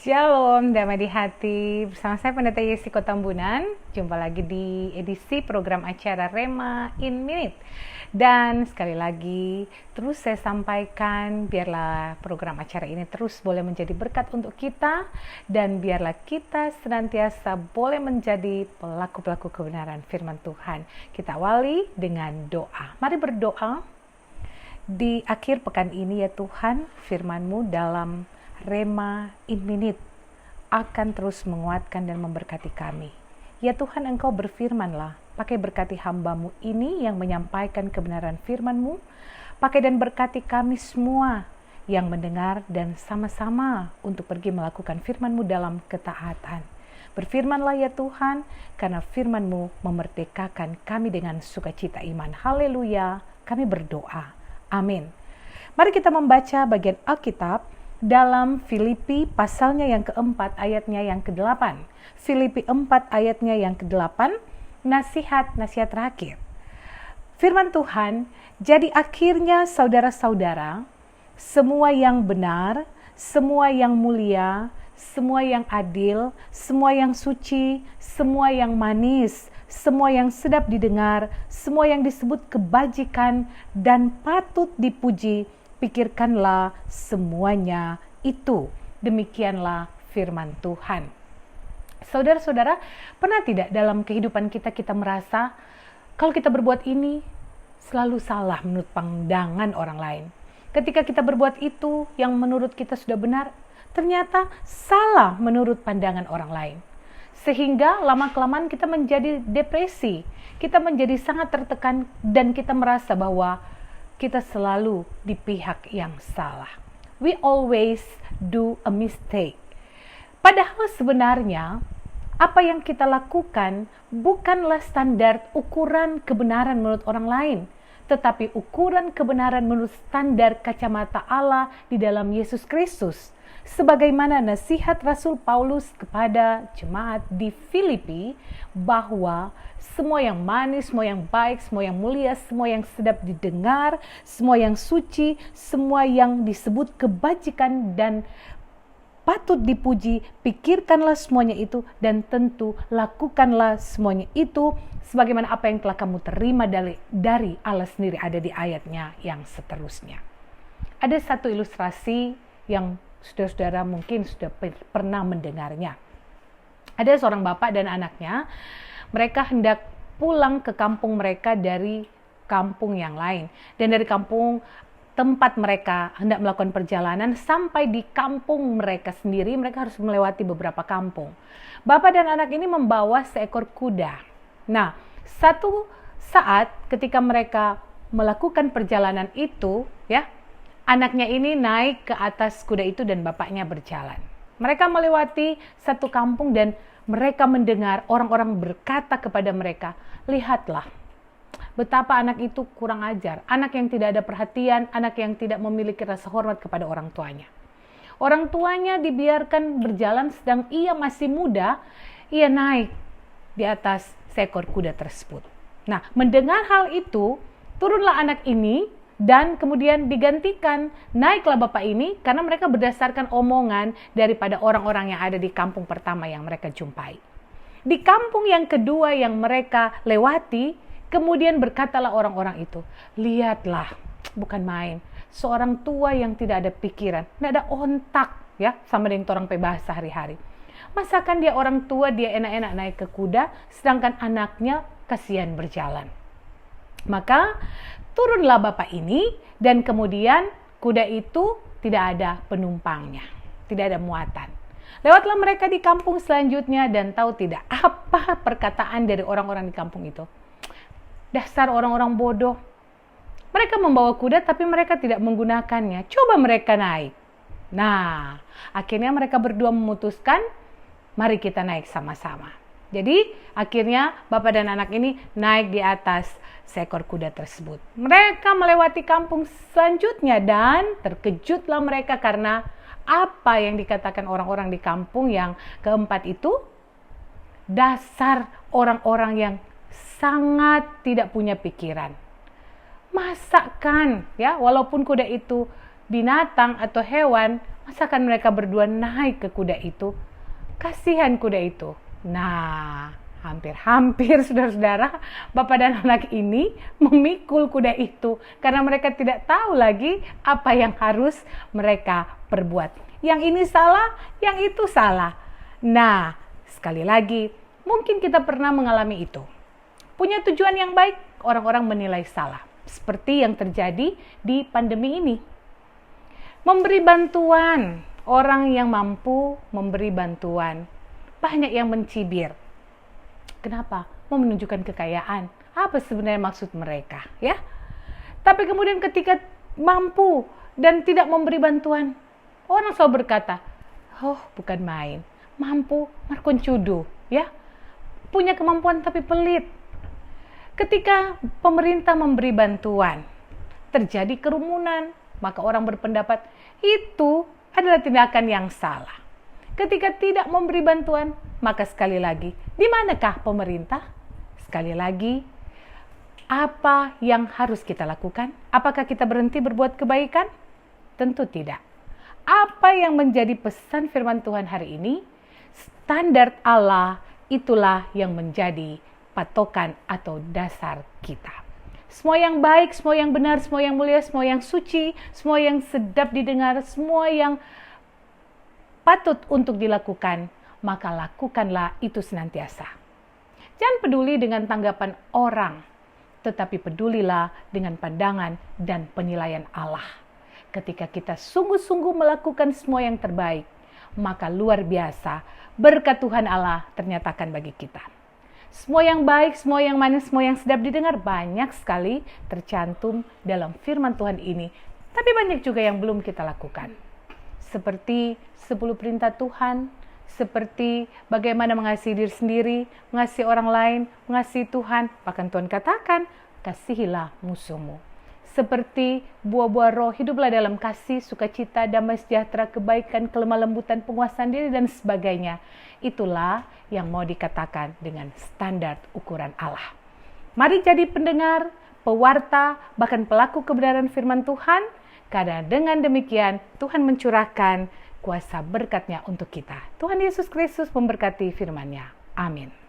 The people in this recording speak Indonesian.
Shalom, damai di hati. Bersama saya Pendeta Yesiko Tambunan. Jumpa lagi di edisi program acara Rema in Minute. Dan sekali lagi, terus saya sampaikan, biarlah program acara ini terus boleh menjadi berkat untuk kita. Dan biarlah kita senantiasa boleh menjadi pelaku-pelaku kebenaran firman Tuhan. Kita awali dengan doa. Mari berdoa. Di akhir pekan ini ya Tuhan, firman-Mu dalam Rema in Minute akan terus menguatkan dan memberkati kami. Ya Tuhan, Engkau berfirman-Lah, pakai berkati hamba-Mu ini yang menyampaikan kebenaran firman-Mu, pakai dan berkati kami semua yang mendengar dan sama-sama untuk pergi melakukan firman-Mu dalam ketaatan. Berfirman-Lah ya Tuhan, karena firman-Mu memerdekakan kami dengan sukacita iman. Haleluya, kami berdoa. Amin. Mari kita membaca bagian Alkitab dalam Filipi pasalnya yang keempat ayatnya yang ke-8. Filipi 4 ayatnya yang ke-8, nasihat terakhir. Firman Tuhan, jadi akhirnya saudara-saudara, semua yang benar, semua yang mulia, semua yang adil, semua yang suci, semua yang manis, semua yang sedap didengar, semua yang disebut kebajikan dan patut dipuji, pikirkanlah semuanya itu. Demikianlah firman Tuhan. Saudara-saudara, pernah tidak dalam kehidupan kita merasa kalau kita berbuat ini selalu salah menurut pandangan orang lain? Ketika kita berbuat itu yang menurut kita sudah benar, ternyata salah menurut pandangan orang lain. Sehingga lama-kelamaan kita menjadi depresi, kita menjadi sangat tertekan dan kita merasa bahwa kita selalu di pihak yang salah. We always do a mistake. Padahal sebenarnya apa yang kita lakukan bukanlah standar ukuran kebenaran menurut orang lain, tetapi ukuran kebenaran menurut standar kacamata Allah di dalam Yesus Kristus. Sebagaimana nasihat Rasul Paulus kepada jemaat di Filipi, bahwa semua yang manis, semua yang baik, semua yang mulia, semua yang sedap didengar, semua yang suci, semua yang disebut kebajikan dan patut dipuji, pikirkanlah semuanya itu dan tentu lakukanlah semuanya itu sebagaimana apa yang telah kamu terima dari Allah sendiri, ada di ayatnya yang seterusnya. Ada satu ilustrasi yang saudara-saudara mungkin sudah pernah mendengarnya. Ada seorang bapak dan anaknya, mereka hendak pulang ke kampung mereka dari kampung yang lain. Dan dari kampung tempat mereka hendak melakukan perjalanan sampai di kampung mereka sendiri, mereka harus melewati beberapa kampung. Bapak dan anak ini membawa seekor kuda. Nah, satu saat ketika mereka melakukan perjalanan itu, ya, anaknya ini naik ke atas kuda itu dan bapaknya berjalan. Mereka melewati satu kampung dan mereka mendengar orang-orang berkata kepada mereka, lihatlah betapa anak itu kurang ajar, anak yang tidak ada perhatian, anak yang tidak memiliki rasa hormat kepada orang tuanya. Orang tuanya dibiarkan berjalan sedang ia masih muda, ia naik di atas seekor kuda tersebut. Nah, mendengar hal itu, turunlah anak ini dan kemudian digantikan, naiklah bapak ini, karena mereka berdasarkan omongan daripada orang-orang yang ada di kampung pertama yang mereka jumpai. Di kampung yang kedua yang mereka lewati, kemudian berkatalah orang-orang itu, lihatlah, bukan main, seorang tua yang tidak ada pikiran, tidak ada ontak, ya, sama dengan orang bahasa sehari-hari. Masakan dia orang tua, dia enak-enak naik ke kuda, sedangkan anaknya kasihan berjalan. Maka turunlah bapak ini dan kemudian kuda itu tidak ada penumpangnya, tidak ada muatan. Lewatlah mereka di kampung selanjutnya dan tahu tidak apa perkataan dari orang-orang di kampung itu. Dasar orang-orang bodoh. Mereka membawa kuda tapi mereka tidak menggunakannya. Coba mereka naik. Nah, akhirnya mereka berdua memutuskan, mari kita naik sama-sama. Jadi akhirnya bapak dan anak ini naik di atas seekor kuda tersebut. Mereka melewati kampung selanjutnya dan terkejutlah mereka karena apa yang dikatakan orang-orang di kampung yang keempat itu, dasar orang-orang yang sangat tidak punya pikiran. Masakan ya, walaupun kuda itu binatang atau hewan, Masakan mereka berdua naik ke kuda itu? Kasihan kuda itu. Nah, hampir-hampir saudara-saudara, bapak dan anak ini memikul kuda itu karena mereka tidak tahu lagi apa yang harus mereka perbuat. Yang ini salah, yang itu salah. Nah, sekali lagi, mungkin kita pernah mengalami itu. Punya tujuan yang baik, orang-orang menilai salah. Seperti yang terjadi di pandemi ini. Memberi bantuan, orang yang mampu memberi bantuan. Banyak yang mencibir. Kenapa? Mau menunjukkan kekayaan. Apa sebenarnya maksud mereka, ya? Tapi kemudian ketika mampu dan tidak memberi bantuan, orang selalu berkata, "Oh, bukan main. Mampu, markon cudu, ya? Punya kemampuan tapi pelit." Ketika pemerintah memberi bantuan, terjadi kerumunan, maka orang berpendapat itu adalah tindakan yang salah. Ketika tidak memberi bantuan, maka sekali lagi, di manakah pemerintah? Sekali lagi, apa yang harus kita lakukan? Apakah kita berhenti berbuat kebaikan? Tentu tidak. Apa yang menjadi pesan firman Tuhan hari ini? Standar Allah itulah yang menjadi patokan atau dasar kita. Semua yang baik, semua yang benar, semua yang mulia, semua yang suci, semua yang sedap didengar, semua yang patut untuk dilakukan, maka lakukanlah itu senantiasa. Jangan peduli dengan tanggapan orang, tetapi pedulilah dengan pandangan dan penilaian Allah. Ketika kita sungguh-sungguh melakukan semua yang terbaik, maka luar biasa berkat Tuhan Allah ternyatakan bagi kita. Semua yang baik, semua yang manis, semua yang sedap didengar banyak sekali tercantum dalam firman Tuhan ini. Tapi banyak juga yang belum kita lakukan. Seperti 10 perintah Tuhan, seperti bagaimana mengasihi diri sendiri, mengasihi orang lain, mengasihi Tuhan. Bahkan Tuhan katakan, kasihilah musuhmu. Seperti buah-buah roh, hiduplah dalam kasih, sukacita, damai sejahtera, kebaikan, kelemah lembutan, penguasaan diri, dan sebagainya. Itulah yang mau dikatakan dengan standar ukuran Allah. Mari jadi pendengar, pewarta, bahkan pelaku kebenaran firman Tuhan, karena dengan demikian Tuhan mencurahkan kuasa berkat-Nya untuk kita. Tuhan Yesus Kristus memberkati firman-Nya. Amin.